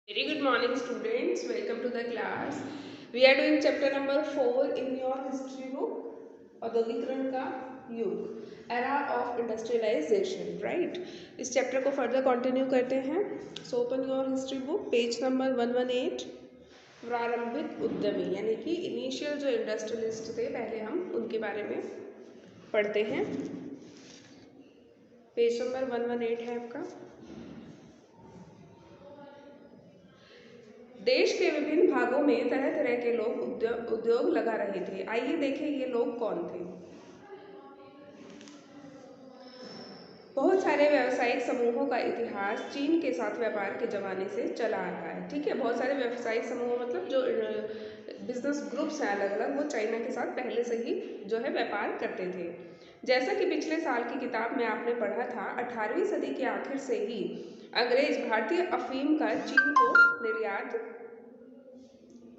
Very good morning, students. Welcome to the class. We are doing chapter number 4 in your history book, औद्योगिकरण का युग, era of industrialization, right? इस chapter को further continue करते हैं. So open your history book, page number 118. प्रारंभिक उद्यमी यानी कि इनिशियल जो इंडस्ट्रियलिस्ट थे, पहले हम उनके बारे में पढ़ते हैं. पेज नंबर 118 है आपका. देश के विभिन्न भागों में तरह तरह के लोग उद्योग लगा रहे थे. आइए देखें ये लोग कौन थे. बहुत सारे व्यावसायिक समूहों का इतिहास चीन के साथ व्यापार के जमाने से चला आ रहा है. ठीक है, बहुत सारे व्यावसायिक समूह मतलब जो बिजनेस ग्रुप्स हैं अलग अलग, वो चाइना के साथ पहले से ही जो है व्यापार करते थे. जैसा कि पिछले साल की किताब में आपने पढ़ा था, 18वीं सदी के आखिर से ही अंग्रेज भारतीय अफीम का चीन को निर्यात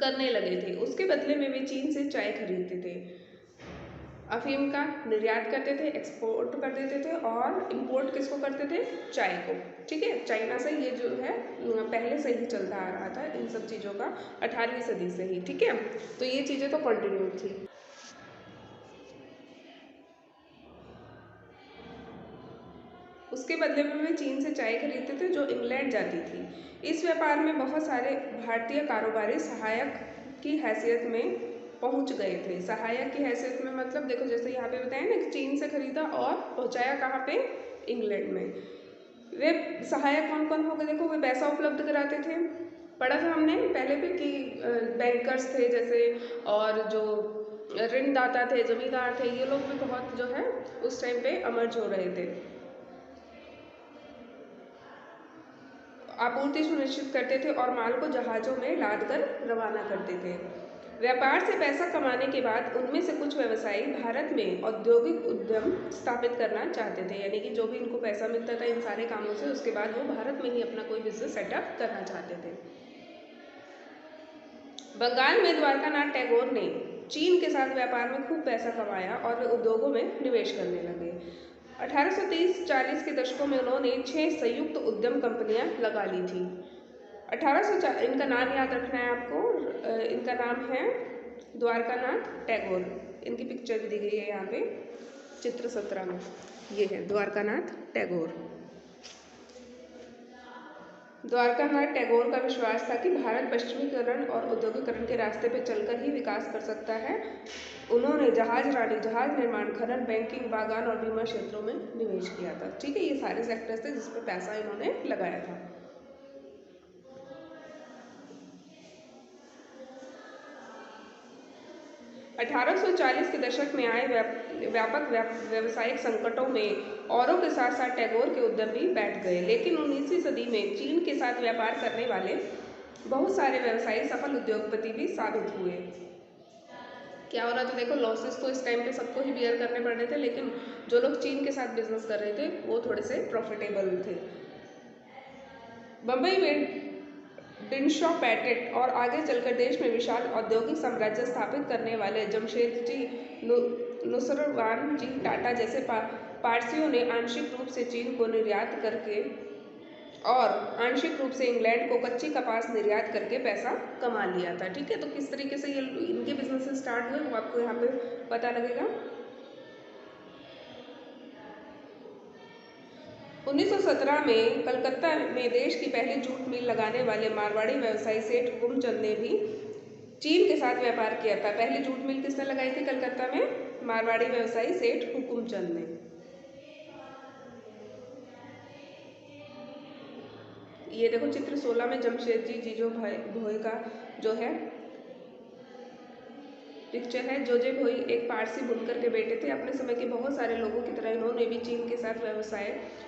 करने लगे थे. उसके बदले में वे चीन से चाय खरीदते थे. अफीम का निर्यात करते थे, एक्सपोर्ट कर देते थे, और इंपोर्ट किसको करते थे? चाय को. ठीक है, चाइना से ये जो है पहले से ही चलता आ रहा था इन सब चीज़ों का, 18वीं सदी से ही. ठीक है, तो ये चीज़ें तो कंटिन्यू थी. उसके बदले में वे चीन से चाय खरीदते थे जो इंग्लैंड जाती थी. इस व्यापार में बहुत सारे भारतीय कारोबारी सहायक की हैसियत में पहुंच गए थे. सहायक की हैसियत में मतलब देखो, जैसे यहाँ पे बताया ना कि चीन से खरीदा और पहुंचाया कहाँ पे? इंग्लैंड में. वे सहायक कौन कौन हो गए? देखो, वे पैसा उपलब्ध कराते थे. पढ़ा था हमने पहले भी कि बैंकर्स थे जैसे, और जो ऋणदाता थे, जमींदार थे, ये लोग भी बहुत जो है उस टाइम पे अमर्ज हो रहे थे. आपूर्ति सुनिश्चित करते थे और माल को जहाज़ों में लाद कर रवाना करते थे. व्यापार से पैसा कमाने के बाद उनमें से कुछ व्यवसायी भारत में औद्योगिक उद्यम स्थापित करना चाहते थे. यानी कि जो भी इनको पैसा मिलता था इन सारे कामों से, उसके बाद वो भारत में ही अपना कोई बिजनेस सेटअप करना चाहते थे. बंगाल में द्वारकानाथ टैगोर ने चीन के साथ व्यापार में खूब पैसा कमाया और वे उद्योगों में निवेश करने लगे. 1830-40 के दशकों में उन्होंने 6 संयुक्त उद्यम कंपनियां लगा ली थी. 1800 इनका नाम याद रखना है आपको. इनका नाम है द्वारकानाथ टैगोर. इनकी पिक्चर भी दी गई है यहाँ पे चित्र 17 में. ये है द्वारकानाथ टैगोर. द्वारकानाथ टैगोर का विश्वास था कि भारत पश्चिमीकरण और औद्योगिकरण के रास्ते पर चलकर ही विकास कर सकता है. उन्होंने जहाज रानी, जहाज निर्माण, खनन, बैंकिंग, बागान और बीमा क्षेत्रों में निवेश किया था. ठीक है, ये सारे सेक्टर्स थे जिस पर पैसा इन्होंने लगाया था. 1840 के दशक में आए व्यापक व्यावसायिक संकटों में औरों के साथ साथ टैगोर के उद्यम भी बैठ गए. लेकिन 19वीं सदी में चीन के साथ व्यापार करने वाले बहुत सारे व्यवसायी सफल उद्योगपति भी साबित हुए. क्या हो रहा था? देखो, लॉसेस तो इस टाइम पे सबको ही बियर करने पड़ रहे थे, लेकिन जो लोग चीन के साथ बिजनेस कर रहे थे वो थोड़े से प्रॉफिटेबल थे. बम्बई में डिनशॉ पैटेंट और आगे चलकर देश में विशाल औद्योगिक साम्राज्य स्थापित करने वाले जमशेदजी नुसरवान जी टाटा जैसे पारसियों ने आंशिक रूप से चीन को निर्यात करके और आंशिक रूप से इंग्लैंड को कच्ची कपास निर्यात करके पैसा कमा लिया था. ठीक है, तो किस तरीके से ये इनके बिजनेस स्टार्ट हुए वो आपको यहाँ पे पता लगेगा. 1917 में कलकत्ता में देश की पहली जूट मिल लगाने वाले मारवाड़ी व्यवसायी सेठ हुकुमचंद ने भी चीन के साथ व्यापार किया था. पहली जूट मिल किसने लगाई थी कलकत्ता में? मारवाड़ी व्यवसायी सेठ हुकुमचंद ने. ये देखो चित्र 16 में जमशेदजी जीजो भोई का जो है पिक्चर है. जोजे भोई एक पारसी बुनकर के बेटे थे. अपने समय के बहुत सारे लोगों की तरह इन्होंने भी चीन के साथ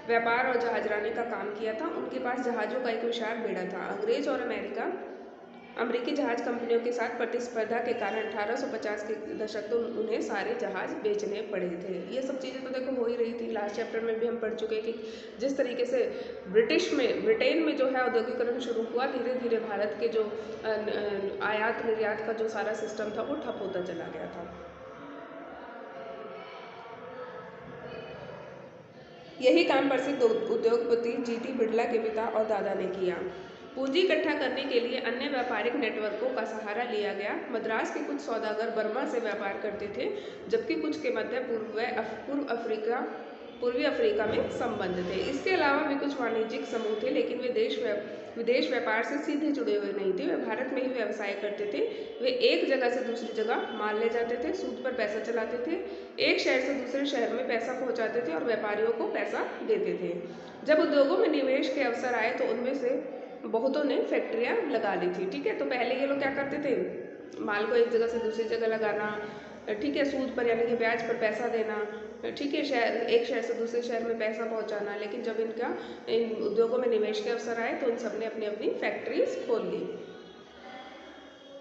व्यापार और जहाजरानी का काम किया था. उनके पास जहाज़ों का एक विशाल बेड़ा था. अंग्रेज और अमेरिकी जहाज कंपनियों के साथ प्रतिस्पर्धा के कारण 1850 के दशक तो उन्हें सारे जहाज बेचने पड़े थे. ये सब चीज़ें तो देखो हो ही रही थी. लास्ट चैप्टर में भी हम पढ़ चुके कि जिस तरीके से ब्रिटेन में जो है औद्योगिकरण शुरू हुआ, धीरे धीरे भारत के जो आयात निर्यात का जो सारा सिस्टम था वो ठप होता चला गया था. यही काम प्रसिद्ध उद्योगपति जीटी बिड़ला के पिता और दादा ने किया. पूंजी इकट्ठा करने के लिए अन्य व्यापारिक नेटवर्कों का सहारा लिया गया। मद्रास के कुछ सौदागर बर्मा से व्यापार करते थे, जबकि कुछ के मध्य पूर्वी अफ्रीका में संबंध थे। इसके अलावा भी कुछ वाणिज्यिक समूह थे, लेकिन वे विदेश व्यापार से सीधे जुड़े हुए नहीं थे। वे भारत में ही व्यवसाय करते थे। वे एक जगह से दूसरी जगह माल ले जाते थे, सूद पर पैसा चलाते थे, एक शहर से दूसरे शहर में पैसा पहुंचाते थे और व्यापारियों को पैसा देते थे। जब उद्योगों में निवेश के अवसर आए तो उनमें से बहुतों ने फैक्ट्रियां लगा ली थी। ठीक है, तो पहले ये लोग क्या करते थे, माल को एक जगह से दूसरी जगह लगाना, ठीक है, सूद पर यानी कि ब्याज पर पैसा देना, ठीक है, एक शहर से दूसरे शहर में पैसा पहुंचाना। लेकिन जब इन उद्योगों में निवेश के अवसर आए तो उन सब ने अपनी अपनी फैक्ट्रीज खोल ली।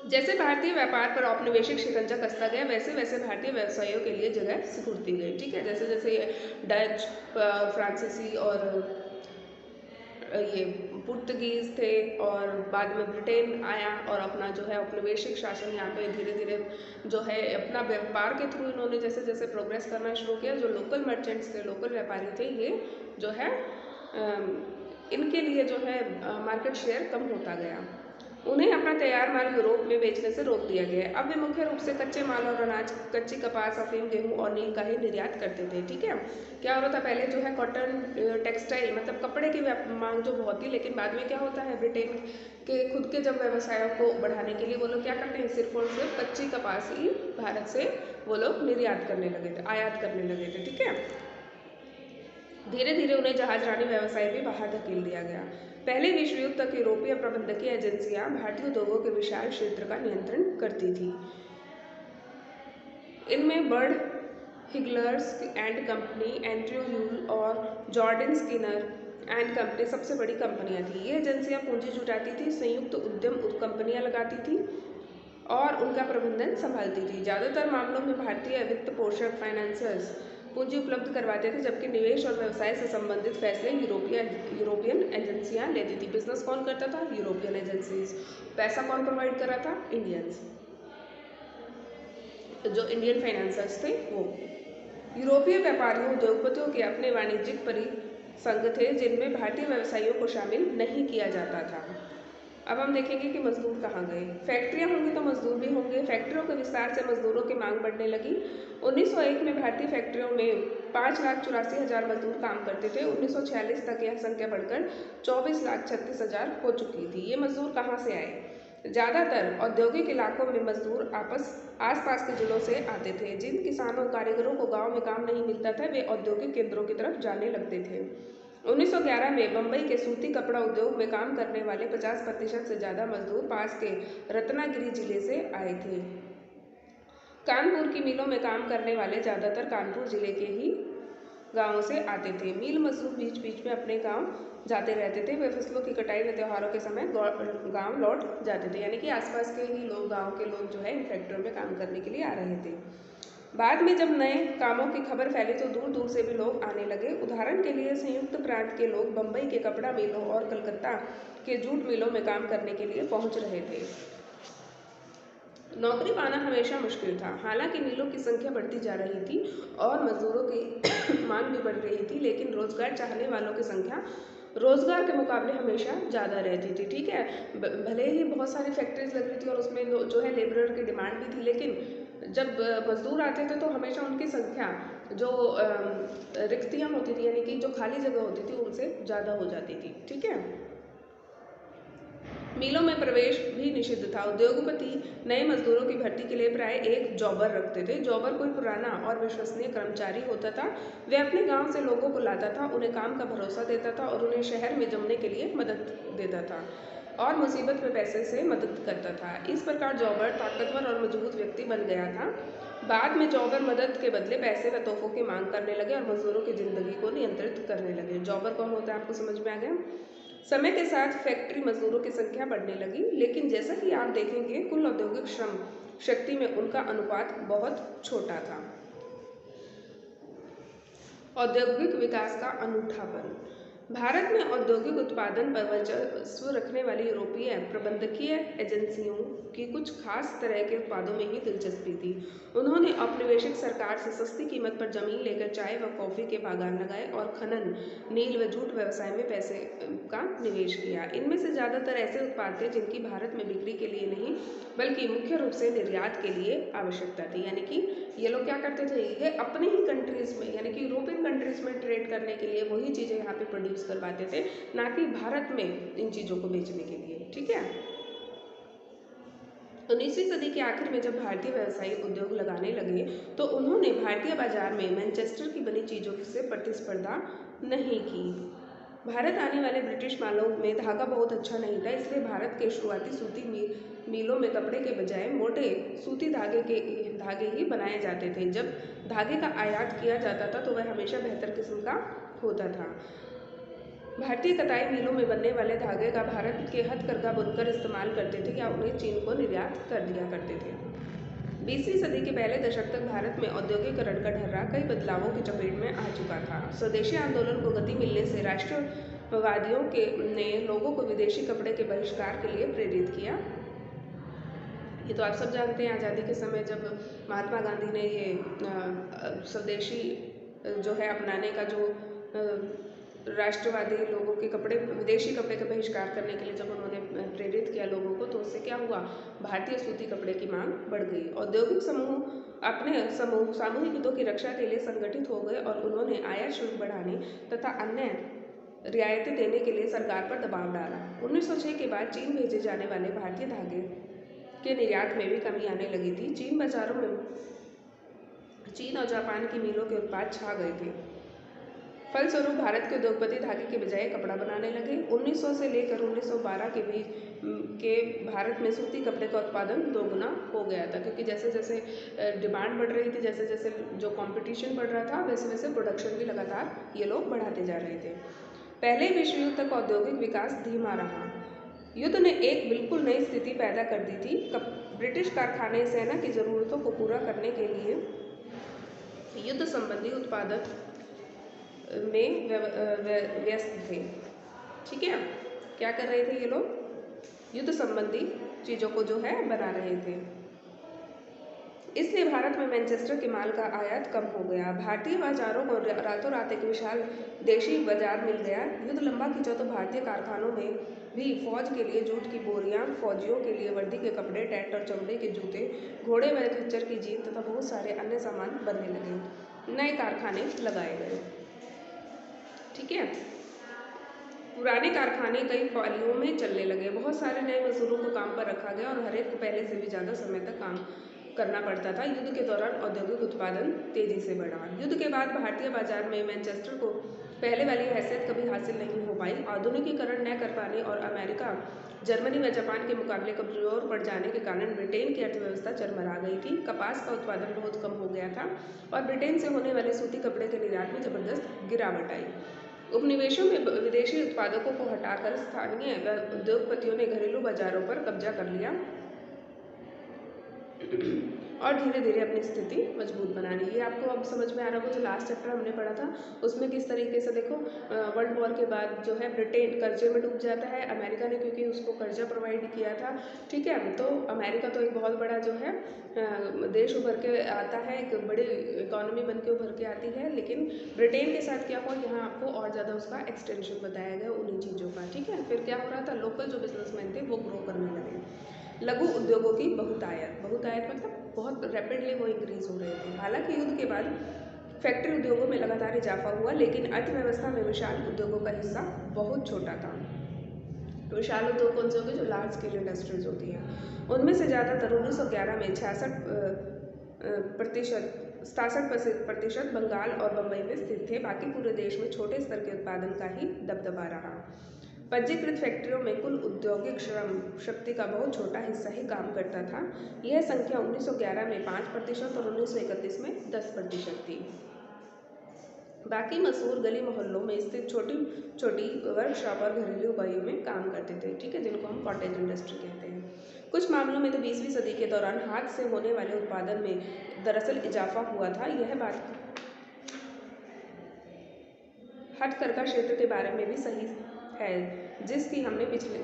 जैसे भारतीय व्यापार पर औपनिवेशिक शिकंजा कसता गया, वैसे वैसे भारतीय व्यवसायियों के लिए जगह सिकुड़ती गई। ठीक है, जैसे जैसे डच, फ्रांसीसी और ये पुर्तगीज थे और बाद में ब्रिटेन आया और अपना जो है औपनिवेशिक शासन यहाँ पे धीरे धीरे जो है अपना व्यापार के थ्रू इन्होंने जैसे जैसे प्रोग्रेस करना शुरू किया। जो लोकल मर्चेंट्स थे, लोकल व्यापारी थे, ये जो है इनके लिए जो है मार्केट शेयर कम होता गया। उन्हें अपना तैयार माल यूरोप में बेचने से रोक दिया गया। अब वे मुख्य रूप से कच्चे माल और अनाज, कच्ची कपास, अफीम, गेहूं और नील का ही निर्यात करते थे। ठीक है, क्या हो रहा था पहले जो है कॉटन, टेक्सटाइल मतलब कपड़े की मांग जो बहुत थी, लेकिन बाद में क्या होता है, ब्रिटेन के खुद के जब व्यवसायों को बढ़ाने के लिए वो लोग क्या करते हैं, सिर्फ और सिर्फ कच्ची कपास ही भारत से वो लोग निर्यात करने लगे थे, आयात करने लगे थे। ठीक है, धीरे धीरे उन्हें जहाजरानी व्यवसाय भी बाहर धकेल दिया गया। पहले विश्व युद्ध तक यूरोपीय प्रबंधकीय एजेंसियां भारतीय उद्योगों के विशाल क्षेत्र का नियंत्रण करती थी। इनमें बर्ड हिगलर्स एंड कंपनी, एंड्रयू ह्यूल और जॉर्डन स्किनर एंड कंपनी सबसे बड़ी कंपनियां थी। ये एजेंसियां पूंजी जुटाती थी, संयुक्त उद्यम कंपनियां लगाती थी और उनका प्रबंधन संभालती थी। ज़्यादातर मामलों में भारतीय वित्त पोषक फाइनेंसर्स पूंजी उपलब्ध करवाते थे, जबकि निवेश और व्यवसाय से संबंधित फैसले यूरोपियन एजेंसियां लेती थी। बिजनेस कौन करता था, यूरोपियन एजेंसीज। पैसा कौन प्रोवाइड कर रहा था, इंडियंस, जो इंडियन फाइनेंसर्स थे वो। यूरोपीय व्यापारियों, उद्योगपतियों के अपने वाणिज्यिक परिसंघ थे, जिनमें भारतीय व्यवसायियों को शामिल नहीं किया जाता था। अब हम देखेंगे कि मजदूर कहाँ गए। फैक्ट्रियाँ होंगी तो मजदूर भी होंगे। फैक्ट्रियों के विस्तार से मजदूरों की मांग बढ़ने लगी। 1901 में भारतीय फैक्ट्रियों में 5,84,000 मजदूर काम करते थे। 1946 तक यह संख्या बढ़कर 24,36,000 हो चुकी थी। ये मजदूर कहाँ से आए? ज़्यादातर औद्योगिक इलाकों में मजदूर आसपास के जिलों से आते थे। जिन किसानों कारीगरों को गाँव में काम नहीं मिलता था, वे औद्योगिक केंद्रों की तरफ जाने लगते थे। 1911 में बम्बई के सूती कपड़ा उद्योग में काम करने वाले 50% से ज़्यादा मजदूर पास के रत्नागिरी जिले से आए थे। कानपुर की मिलों में काम करने वाले ज़्यादातर कानपुर जिले के ही गांवों से आते थे। मिल मजदूर बीच बीच में अपने गांव जाते रहते थे। वे फसलों की कटाई व त्योहारों के समय गांव लौट जाते थे, यानी कि आसपास के ही लोग, गांव के लोग जो है इन फैक्ट्रियों में काम करने के लिए आ रहे थे। बाद में जब नए कामों की खबर फैली तो दूर दूर से भी लोग आने लगे। उदाहरण के लिए संयुक्त प्रांत के लोग बम्बई के कपड़ा मिलों और कलकत्ता के जूट मिलों में काम करने के लिए पहुंच रहे थे। नौकरी पाना हमेशा मुश्किल था। हालांकि मिलों की संख्या बढ़ती जा रही थी और मजदूरों की मांग भी बढ़ रही थी, लेकिन रोजगार चाहने वालों की संख्या रोजगार के मुकाबले हमेशा ज़्यादा रहती थी। ठीक है, भले ही बहुत सारी फैक्ट्रीज लग रही थी और उसमें जो है लेबरर की डिमांड भी थी, लेकिन जब मजदूर आते थे तो हमेशा उनकी संख्या जो रिक्तियाँ होती थी, यानी कि जो खाली जगह होती थी, उनसे ज़्यादा हो जाती थी। ठीक है, मिलों में प्रवेश भी निषिद्ध था। उद्योगपति नए मजदूरों की भर्ती के लिए प्राय एक जॉबर रखते थे। जॉबर कोई पुराना और विश्वसनीय कर्मचारी होता था। वे अपने गांव से लोगों को लाता था, उन्हें काम का भरोसा देता था और उन्हें शहर में जमने के लिए मदद देता था और मुसीबत में पैसे से मदद करता था। इस प्रकार जॉबर ताकतवर और मजबूत व्यक्ति बन गया था। बाद में जॉबर मदद के बदले पैसे व तोहफों की मांग करने लगे और मजदूरों की जिंदगी को नियंत्रित करने लगे। जॉबर कौन होता है, आपको समझ में आ गया? समय के साथ फैक्ट्री मजदूरों की संख्या बढ़ने लगी, लेकिन जैसा कि आप देखेंगे कुल औद्योगिक श्रम शक्ति में उनका अनुपात बहुत छोटा था। औद्योगिक विकास का अनूठापन। भारत में औद्योगिक उत्पादन पर वर्चस्व रखने वाली यूरोपीय प्रबंधकीय एजेंसियों की कुछ खास तरह के उत्पादों में ही दिलचस्पी थी। उन्होंने औपनिवेशिक सरकार से सस्ती कीमत पर जमीन लेकर चाय व कॉफ़ी के बागान लगाए और खनन, नील व जूट व्यवसाय में पैसे का निवेश किया। इनमें से ज़्यादातर ऐसे उत्पाद थे जिनकी भारत में बिक्री के लिए नहीं बल्कि मुख्य रूप से निर्यात के लिए आवश्यकता थी। यानी कि ये लोग क्या करते थे, ये अपने ही कंट्रीज़ में यानी कि यूरोपियन कंट्रीज़ में ट्रेड करने के लिए वही चीज़ें यहाँ पे प्रोड्यूस करवाते थे, ना कि भारत में इन चीज़ों को बेचने के लिए। ठीक है। 19वीं सदी के आखिर में जब भारतीय व्यावसायिक उद्योग लगाने लगे तो उन्होंने भारतीय बाजार में मैनचेस्टर की बनी चीज़ों से प्रतिस्पर्धा नहीं की। भारत आने वाले ब्रिटिश मालों में धागा बहुत अच्छा नहीं था, इसलिए भारत के शुरुआती सूती मिलों में कपड़े के बजाय मोटे सूती धागे ही बनाए जाते थे। जब धागे का आयात किया जाता था तो वह हमेशा बेहतर किस्म का होता था। भारतीय कताई मिलों में बनने वाले धागे का भारत के हथकरघा बुनकर इस्तेमाल करते थे या उन्हें चीन को निर्यात कर दिया करते थे। 20वीं सदी के पहले दशक तक भारत में औद्योगिकरण का ढर्रा कई बदलावों की चपेट में आ चुका था। स्वदेशी आंदोलन को गति मिलने से राष्ट्रवादियों ने लोगों को विदेशी कपड़े के बहिष्कार के लिए प्रेरित किया। ये तो आप सब जानते हैं, आज़ादी के समय जब महात्मा गांधी ने ये स्वदेशी जो है अपनाने का जो राष्ट्रवादी लोगों के कपड़े विदेशी कपड़े का बहिष्कार करने के लिए जब उन्होंने प्रेरित किया लोगों को, तो उससे क्या हुआ, भारतीय सूती कपड़े की मांग बढ़ गई। औद्योगिक समूह अपने सामूहिक हितों की रक्षा के लिए संगठित हो गए और उन्होंने आयात शुल्क बढ़ाने तथा अन्य रियायतें देने के लिए सरकार पर दबाव डाला। 1906 के बाद चीन भेजे जाने वाले भारतीय धागे के निर्यात में भी कमी आने लगी थी। चीन और जापान की मिलों के उत्पाद छा गए थे। फलस्वरूप भारत के उद्योगपति धागे के बजाय कपड़ा बनाने लगे। 1900 से लेकर 1912 के बीच के भारत में सूती कपड़े का उत्पादन दोगुना हो गया था, क्योंकि जैसे जैसे डिमांड बढ़ रही थी, जैसे जैसे जो कंपटीशन बढ़ रहा था, वैसे वैसे प्रोडक्शन भी लगातार ये लोग बढ़ाते जा रहे थे। पहले विश्व युद्ध तक औद्योगिक विकास धीमा रहा। युद्ध ने एक बिल्कुल नई स्थिति पैदा कर दी थी। ब्रिटिश कारखाने सेना की ज़रूरतों को पूरा करने के लिए युद्ध संबंधी उत्पादन में व्यस्त थे। ठीक है, क्या कर रहे थे ये लोग, युद्ध संबंधी चीज़ों को जो है बना रहे थे। इसलिए भारत में मैनचेस्टर के माल का आयात कम हो गया। भारतीय बाजारों को रातों रात एक विशाल देशी बाजार मिल गया। युद्ध लंबा खिंचा तो भारतीय कारखानों में भी फौज के लिए जूट की बोरियां, फौजियों के लिए वर्दी के कपड़े, टेंट और चमड़े के जूते, घोड़े व खच्चर की जीप तथा बहुत सारे अन्य सामान बनने लगे। नए कारखाने लगाए गए। ठीक है, पुराने कारखाने कई पालियों में चलने लगे। बहुत सारे नए मजदूरों को काम पर रखा गया और हर एक को पहले से भी ज़्यादा समय तक काम करना पड़ता था। युद्ध के दौरान औद्योगिक उत्पादन तेजी से बढ़ा। युद्ध के बाद भारतीय बाजार में मैनचेस्टर को पहले वाली हैसियत कभी हासिल नहीं हो पाई। आधुनिकीकरण न कर पाने और अमेरिका, जर्मनी व जापान के मुकाबले कमजोर पड़ जाने के कारण ब्रिटेन की अर्थव्यवस्था चरमरा गई थी। कपास का उत्पादन बहुत कम हो गया था और ब्रिटेन से होने वाले सूती कपड़े के निर्यात में जबरदस्त गिरावट आई। उपनिवेशों में विदेशी उत्पादकों को हटाकर स्थानीय उद्योगपतियों ने घरेलू बाजारों पर कब्जा कर लिया और धीरे धीरे अपनी स्थिति मजबूत बना ली। ये आपको अब समझ में आ रहा होगा, जो लास्ट चैप्टर हमने पढ़ा था उसमें किस तरीके से देखो वर्ल्ड वॉर के बाद जो है ब्रिटेन कर्जे में डूब जाता है। अमेरिका ने क्योंकि उसको कर्जा प्रोवाइड किया था, ठीक है, तो अमेरिका तो एक बहुत बड़ा जो है देश उभर के आता है, एक बड़ी इकोनॉमी बन के उभर के आती है। लेकिन ब्रिटेन के साथ क्या हुआ, यहाँ आपको और ज़्यादा उसका एक्सटेंशन बताया गया उन्हीं चीज़ों का। ठीक है, फिर क्या हो रहा था, लोकल जो बिजनेसमैन थे वो ग्रो करने लगे। लघु उद्योगों की बहुतायत मतलब बहुत रैपिडली वो इंक्रीज हो रहे थे। हालांकि युद्ध के बाद फैक्ट्री उद्योगों में लगातार इजाफा हुआ, लेकिन अर्थव्यवस्था में विशाल उद्योगों का हिस्सा बहुत छोटा था। विशाल उद्योग कौन से होंगे, जो लार्ज स्केल इंडस्ट्रीज होती हैं। उनमें से ज़्यादातर 1911 में 67% बंगाल और बम्बई में स्थित थे। बाकी पूरे देश में छोटे स्तर के उत्पादन का ही दबदबा रहा। पंजीकृत फैक्ट्रियों में कुल औद्योगिक श्रम शक्ति का बहुत छोटा हिस्सा ही काम करता था। यह संख्या 1911 में 5% और 1931 में 10% थी। बाकी मशहूर गली मोहल्लों में स्थित छोटी छोटी वर्कशॉप और घरेलू इकाइयों में काम करते थे। ठीक है, जिनको हम कॉटेज इंडस्ट्री कहते हैं। कुछ मामलों में तो 20वीं सदी के दौरान हाथ से होने वाले उत्पादन में दरअसल इजाफा हुआ था। यह बात हथकरघा क्षेत्र के बारे में भी सही है, जिसकी हमने पीछे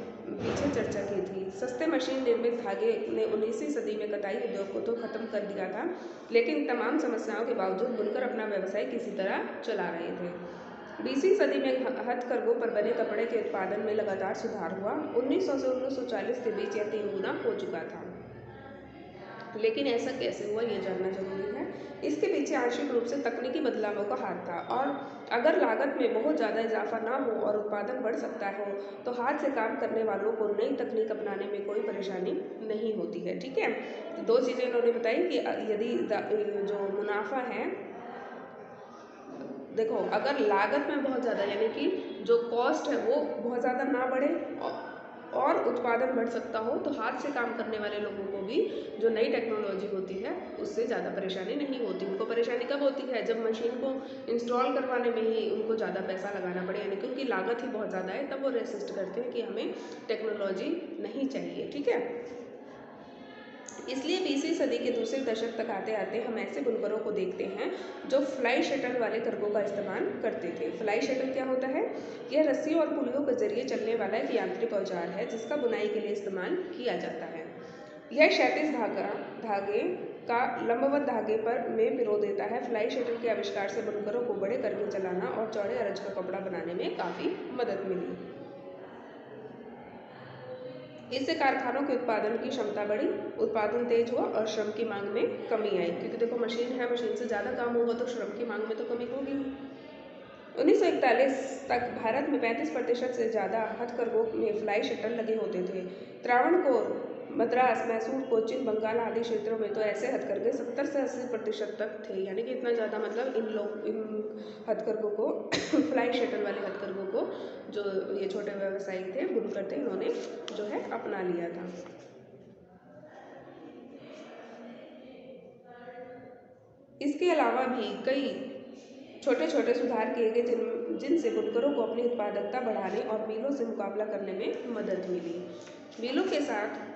चर्चा की थी। सस्ते मशीन निर्मित धागे ने 19वीं सदी में कताई उद्योग को तो खत्म कर दिया था, लेकिन तमाम समस्याओं के बावजूद बुनकर अपना व्यवसाय किसी तरह चला रहे थे। 20वीं सदी में हथकरघों पर बने कपड़े के उत्पादन में लगातार सुधार हुआ। 1900 से 1940 के बीच यह 3 गुना हो चुका था। लेकिन ऐसा कैसे हुआ, ये जानना जरूरी है। इसके पीछे आंशिक रूप से तकनीकी बदलावों का हाथ था, और अगर लागत में बहुत ज़्यादा इजाफा ना हो और उत्पादन बढ़ सकता हो तो हाथ से काम करने वालों को नई तकनीक अपनाने में कोई परेशानी नहीं होती है। ठीक है, तो 2 चीज़ें उन्होंने बताई कि यदि जो मुनाफा है, देखो अगर लागत में बहुत ज़्यादा यानी कि जो कॉस्ट है वो बहुत ज़्यादा ना बढ़े और उत्पादन बढ़ सकता हो, तो हाथ से काम करने वाले लोगों को भी जो नई टेक्नोलॉजी होती है उससे ज़्यादा परेशानी नहीं होती। उनको परेशानी कब होती है, जब मशीन को इंस्टॉल करवाने में ही उनको ज़्यादा पैसा लगाना पड़े, यानी कि उनकी लागत ही बहुत ज़्यादा है, तब वो रेसिस्ट करते हैं कि हमें टेक्नोलॉजी नहीं चाहिए। ठीक है, इसलिए 20वीं सदी के दूसरे दशक तक आते आते हम ऐसे बुनकरों को देखते हैं जो फ्लाई शटल वाले कर्गों का इस्तेमाल करते थे। फ्लाई शटल क्या होता है? यह रस्सियों और पुलियों के जरिए चलने वाला एक यांत्रिक औजार है जिसका बुनाई के लिए इस्तेमाल किया जाता है। यह क्षैतिज धागे का लंबवत धागे पर में पिरो देता है। फ्लाई शटल के आविष्कार से बुनकरों को बड़े कर्गे चलाना और चौड़े अरज का कपड़ा बनाने में काफ़ी मदद मिली। इससे कारखानों के उत्पादन की क्षमता बढ़ी, उत्पादन तेज हुआ और श्रम की मांग में कमी आई, क्योंकि देखो मशीन है, मशीन से ज़्यादा काम होगा तो श्रम की मांग में तो कमी होगी। 1941 तक भारत में 35% से ज़्यादा हथकरघों में फ्लाई शटल लगे होते थे। त्रावणकोर, मद्रास, मैसूर, कोचीन, बंगाल आदि क्षेत्रों में तो ऐसे हथकरघे 70 से 80% तक थे, यानी कि इतना ज़्यादा मतलब इन हथकरघों को फ्लाई शटल वाले हथकरघों को जो ये छोटे व्यवसायी थे, बुनकर थे, इन्होंने जो है अपना लिया था। इसके अलावा भी कई छोटे छोटे सुधार किए गए जिनसे बुनकरों को अपनी उत्पादकता बढ़ाने और मिलों से मुकाबला करने में मदद मिली। मिलों के साथ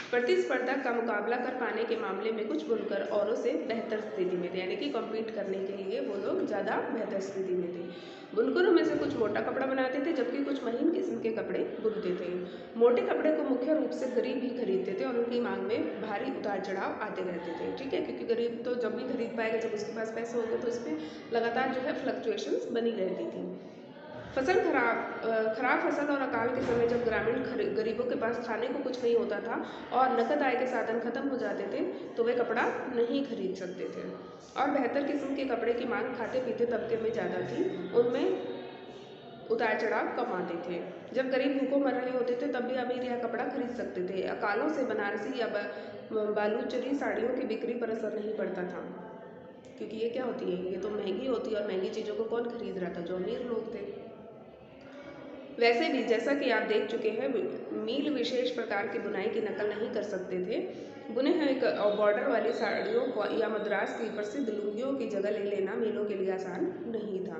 प्रतिस्पर्धा का मुकाबला कर पाने के मामले में कुछ बुनकर औरों से बेहतर स्थिति में थे, यानी कि कम्पीट करने के लिए वो लोग ज़्यादा बेहतर स्थिति में थे। बुनकरों में से कुछ मोटा कपड़ा बनाते थे जबकि कुछ महीन किस्म के कपड़े बुनते थे। मोटे कपड़े को मुख्य रूप से गरीब ही खरीदते थे और उनकी मांग में भारी उतार चढ़ाव आते रहते थे। ठीक है, क्योंकि गरीब तो जब भी खरीद पाएगा जब उसके पास पैसे होंगे, तो इसमें लगातार जो है फ्लक्चुएशंस बनी रहती थी। खराब फसल और अकाल के समय जब ग्रामीण गरीबों के पास खाने को कुछ नहीं होता था और नकद आय के साधन खत्म हो जाते थे, तो वे कपड़ा नहीं खरीद सकते थे और बेहतर किस्म के कपड़े की मांग खाते पीते तबके में ज़्यादा थी, उनमें उतार चढ़ाव कम आते थे। जब गरीब भूखों मर रहे होते थे तब भी अमीर यह कपड़ा खरीद सकते थे। अकालों से बनारसी या बालूचरी साड़ियों की बिक्री पर असर नहीं पड़ता था, क्योंकि ये क्या होती है, ये तो महंगी होती है और महंगी चीज़ों को कौन खरीद रहा था, जो अमीर लोग थे। वैसे भी जैसा कि आप देख चुके हैं, मील विशेष प्रकार की बुनाई की नकल नहीं कर सकते थे। बुने हुए बॉर्डर वाली साड़ियों को या मद्रास की प्रसिद्ध लुंगियों की जगह ले लेना मीलों के लिए आसान नहीं था।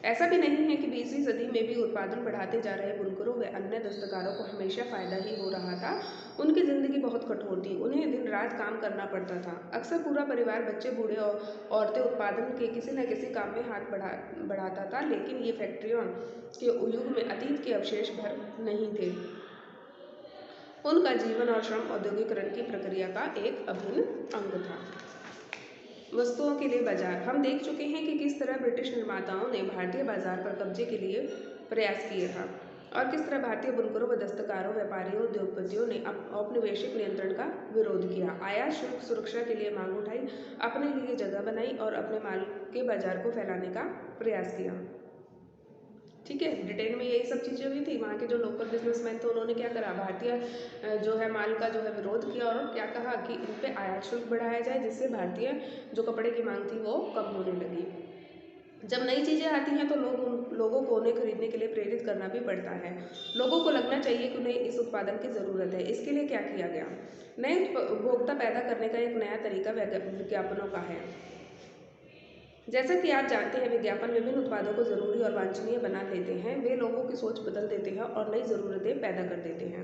ऐसा भी नहीं है कि 20वीं सदी में भी उत्पादन बढ़ाते जा रहे बुनकरों व अन्य दस्तकारों को हमेशा फ़ायदा ही हो रहा था। उनकी ज़िंदगी बहुत कठोर थी, उन्हें दिन रात काम करना पड़ता था। अक्सर पूरा परिवार, बच्चे, बूढ़े और औरतें उत्पादन के किसी न किसी काम में हाथ बढ़ाता था, लेकिन ये फैक्ट्रियों के युग में अतीत के अवशेष भर नहीं थे। उनका जीवन और श्रम औद्योगिकरण की प्रक्रिया का एक अभिन्न अंग था। वस्तुओं के लिए बाजार, हम देख चुके हैं कि किस तरह ब्रिटिश निर्माताओं ने भारतीय बाजार पर कब्जे के लिए प्रयास किए था और किस तरह भारतीय बुनकरों व दस्तकारों, व्यापारियों, उद्योगपतियों ने औपनिवेशिक नियंत्रण का विरोध किया, आयात शुल्क सुरक्षा के लिए मांग उठाई, अपने लिए जगह बनाई और अपने माल के बाजार को फैलाने का प्रयास किया। ठीक है, ब्रिटेन में यही सब चीज़ें हुई थी। वहाँ के जो लोकल बिजनेसमैन थे उन्होंने क्या करा, भारतीय जो है माल का जो है विरोध किया और क्या कहा कि इन पे आयात शुल्क बढ़ाया जाए, जिससे भारतीय जो कपड़े की मांग थी वो कम होने लगी। जब नई चीज़ें आती हैं तो लोगों को उन्हें खरीदने के लिए प्रेरित करना भी पड़ता है। लोगों को लगना चाहिए कि उन्हें इस उत्पादन की ज़रूरत है। इसके लिए क्या किया गया, नए उपभोक्ता पैदा करने का एक नया तरीका विज्ञापनों का है। जैसा कि आप जानते हैं, विज्ञापन विभिन्न उत्पादों को ज़रूरी और वांछनीय बना देते हैं। वे लोगों की सोच बदल देते हैं और नई ज़रूरतें पैदा कर देते हैं।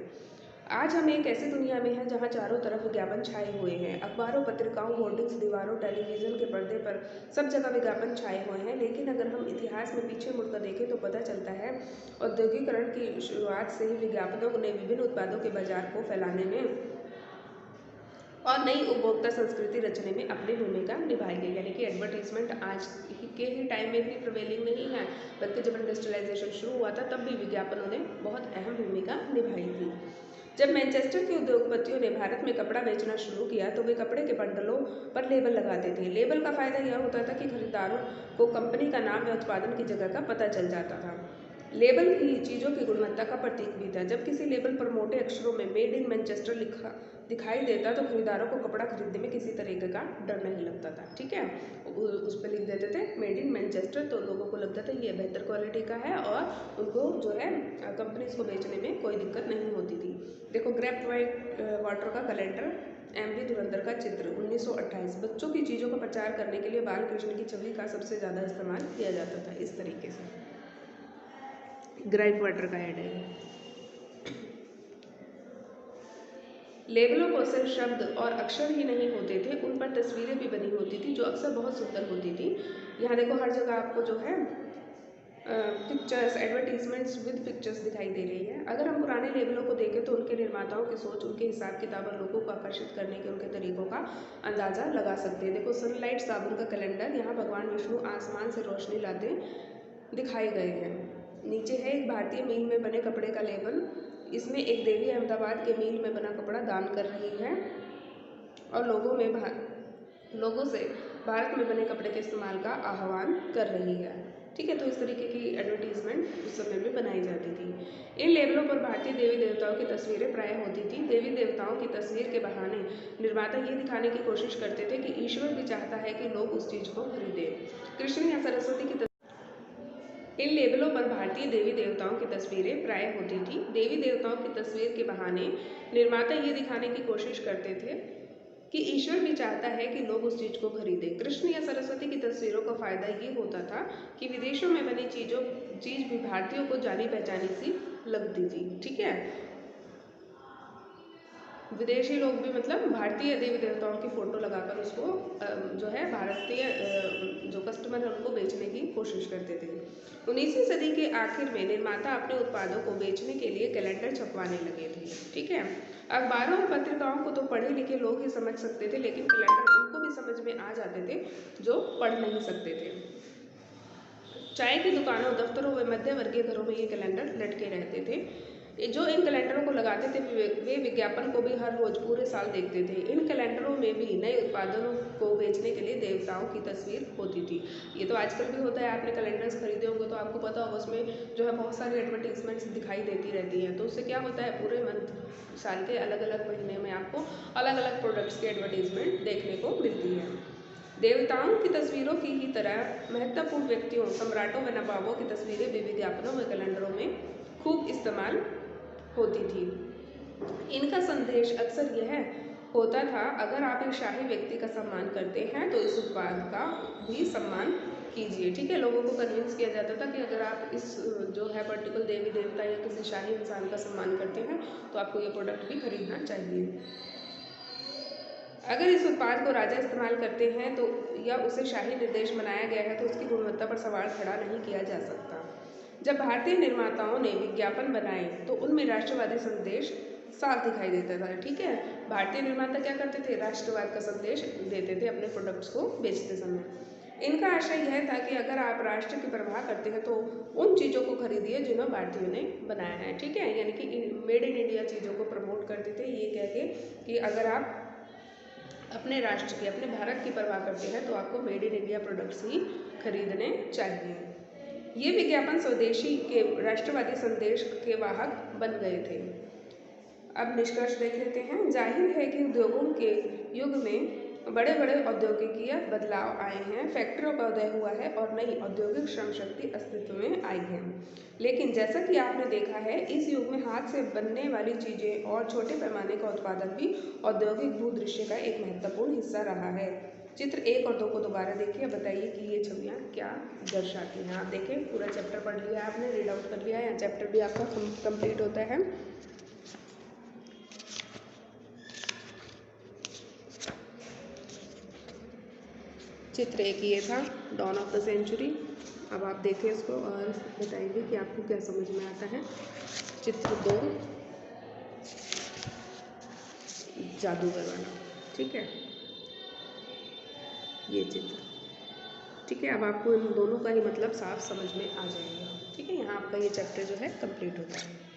आज हम एक ऐसी दुनिया में हैं जहां चारों तरफ विज्ञापन छाए हुए हैं। अखबारों, पत्रिकाओं, होर्डिंग्स, दीवारों, टेलीविज़न के पर्दे पर सब जगह विज्ञापन छाए हुए हैं। लेकिन अगर हम इतिहास में पीछे मुड़कर देखें तो पता चलता है औद्योगिकरण की शुरुआत से ही विज्ञापनों ने विभिन्न उत्पादों के बाजार को फैलाने में और नई उपभोक्ता संस्कृति रचने में अपनी भूमिका निभाई है। यानी कि एडवर्टीजमेंट आज के ही टाइम में भी प्रिवेलिंग नहीं है, बल्कि जब इंडस्ट्रियलाइजेशन शुरू हुआ था तब भी विज्ञापनों ने बहुत अहम भूमिका निभाई थी। जब मैनचेस्टर के उद्योगपतियों ने भारत में कपड़ा बेचना शुरू किया तो वे कपड़े के बंडलों पर लेबल लगाते थे। लेबल का फायदा यह होता था कि खरीदारों को कंपनी का नाम या उत्पादन की जगह का पता चल जाता था। लेबल ही चीज़ों की गुणवत्ता का प्रतीक भी था। जब किसी लेबल पर मोटे अक्षरों में मेड इन मैनचेस्टर लिखा दिखाई देता तो खरीदारों को कपड़ा खरीदने में किसी तरीके का डर नहीं लगता था। ठीक है, उस पर लिख देते थे मेड इन मैनचेस्टर, तो लोगों को लगता था ये बेहतर क्वालिटी का है और उनको जो है कंपनीज को बेचने में कोई दिक्कत नहीं होती थी। देखो, ग्रेप वाटर का कैलेंडर, एमवी धुरंधर का चित्र, 1928। बच्चों की चीज़ों का प्रचार करने के लिए बालकृष्ण की छवि का सबसे ज़्यादा इस्तेमाल किया जाता था। इस तरीके से ग्रेप वाटर का ऐड है। लेबलों पर सिर्फ शब्द और अक्षर ही नहीं होते थे, उन पर तस्वीरें भी बनी होती थी जो अक्सर बहुत सुंदर होती थी। यहाँ देखो, हर जगह आपको जो है पिक्चर्स, एडवर्टीजमेंट्स विद पिक्चर्स दिखाई दे रही है। अगर हम पुराने लेबलों को देखें तो उनके निर्माताओं की सोच, उनके हिसाब किताब और लोगों को आकर्षित करने के उनके तरीकों का अंदाज़ा लगा सकते हैं। देखो, सनलाइट साबुन का कैलेंडर, यहाँ भगवान विष्णु आसमान से रोशनी लाते दिखाए गए हैं। नीचे है एक भारतीय मील में बने कपड़े का लेबल, इसमें एक देवी अहमदाबाद के मील में बना कपड़ा दान कर रही है और लोगों से भारत में बने कपड़े के इस्तेमाल का आह्वान कर रही है। ठीक है, तो इस तरीके की एडवर्टीजमेंट उस समय में बनाई जाती थी। इन लेबलों पर भारतीय देवी देवताओं की तस्वीरें प्राय होती थी। देवी देवताओं की तस्वीर के बहाने निर्माता ये दिखाने की कोशिश करते थे कि ईश्वर भी चाहता है कि लोग उस चीज़ को खरीदें। कृष्ण या सरस्वती की इन लेबलों पर भारतीय देवी देवताओं की तस्वीरें प्राय होती थी। देवी देवताओं की तस्वीर के बहाने निर्माता ये दिखाने की कोशिश करते थे कि ईश्वर भी चाहता है कि लोग उस चीज़ को खरीदें। कृष्ण या सरस्वती की तस्वीरों का फायदा ये होता था कि विदेशों में बनी चीज़ भी भारतीयों को जानी पहचानी सी लगती थी। ठीक है, विदेशी लोग भी मतलब भारतीय देवी देवताओं की फ़ोटो लगाकर उसको जो है भारतीय जो कस्टमर है उनको बेचने की कोशिश करते थे। 19वीं सदी के आखिर में निर्माता अपने उत्पादों को बेचने के लिए कैलेंडर छपवाने लगे थे। ठीक है, अखबारों और पत्रिकाओं को तो पढ़े लिखे लोग ही समझ सकते थे, लेकिन कैलेंडर उनको भी समझ में आ जाते थे जो पढ़ नहीं सकते थे। चाय की दुकानों, दफ्तरों व मध्यवर्गीय घरों में ये कैलेंडर लटके रहते थे। जो इन कैलेंडरों को लगाते थे वे विज्ञापन को भी हर रोज पूरे साल देखते थे। इन कैलेंडरों में भी नए उत्पादनों को बेचने के लिए देवताओं की तस्वीर होती थी। ये तो आजकल भी होता है, आपने कैलेंडर्स खरीदे होंगे तो आपको पता होगा उसमें जो है बहुत सारी एडवर्टीजमेंट्स दिखाई देती रहती हैं। तो उससे क्या होता है, पूरे मंथ, साल के अलग अलग महीने में आपको अलग अलग प्रोडक्ट्स की एडवर्टीजमेंट देखने को मिलती है। देवताओं की तस्वीरों की ही तरह महत्वपूर्ण व्यक्तियों, सम्राटों व नवाबों की तस्वीरें भी विज्ञापनों व कैलेंडरों में खूब इस्तेमाल होती थी। इनका संदेश अक्सर यह होता था, अगर आप एक शाही व्यक्ति का सम्मान करते हैं तो इस उत्पाद का भी सम्मान कीजिए। ठीक है, लोगों को कन्विंस किया जाता था कि अगर आप इस जो है पर्टिकुलर देवी देवता या किसी शाही इंसान का सम्मान करते हैं तो आपको ये प्रोडक्ट भी खरीदना चाहिए। अगर इस उत्पाद को राजा इस्तेमाल करते हैं तो या उसे शाही निर्देश बनाया गया है तो उसकी गुणवत्ता पर सवाल खड़ा नहीं किया जा सकता। जब भारतीय निर्माताओं ने विज्ञापन बनाए तो उनमें राष्ट्रवादी संदेश साफ दिखाई देता था। ठीक है, भारतीय निर्माता क्या करते थे, राष्ट्रवाद का संदेश देते थे अपने प्रोडक्ट्स को बेचते समय। इनका आशय यह था कि अगर आप राष्ट्र की परवाह करते हैं तो उन चीज़ों को खरीदिए जिन्हें भारतीयों ने बनाया है। ठीक है, यानी कि मेड इन इंडिया चीज़ों को प्रमोट करते थे, ये कह के कि अगर आप अपने राष्ट्र की, अपने भारत की परवाह करते हैं तो आपको मेड इन इंडिया प्रोडक्ट्स ही खरीदने चाहिए। ये विज्ञापन स्वदेशी के राष्ट्रवादी संदेश के वाहक बन गए थे। अब निष्कर्ष देख लेते हैं। जाहिर है कि उद्योगों के युग में बड़े बड़े औद्योगिकीय बदलाव आए हैं, फैक्ट्रियों का उदय हुआ है और नई औद्योगिक श्रम शक्ति अस्तित्व में आई है। लेकिन जैसा कि आपने देखा है, इस युग में हाथ से बनने वाली चीज़ें और छोटे पैमाने का उत्पादन भी औद्योगिक भूदृश्य का एक महत्वपूर्ण हिस्सा रहा है। चित्र 1 और 2 को दोबारा देखिए, बताइए कि ये छवियाँ क्या दर्शाती हैं। आप देखें, पूरा चैप्टर पढ़ लिया आपने, रीड आउट कर लिया है, चैप्टर भी आपका कंप्लीट होता है। चित्र एक ये था, डॉन ऑफ द सेंचुरी। अब आप देखें इसको और बताइए कि आपको क्या समझ में आता है। चित्र 2, जादूगर वाला, ठीक है, ये चित्र, ठीक है। अब आपको इन दोनों का ही मतलब साफ समझ में आ जाएगा, ठीक है। यहाँ आपका ये चैप्टर जो है कंप्लीट होता है।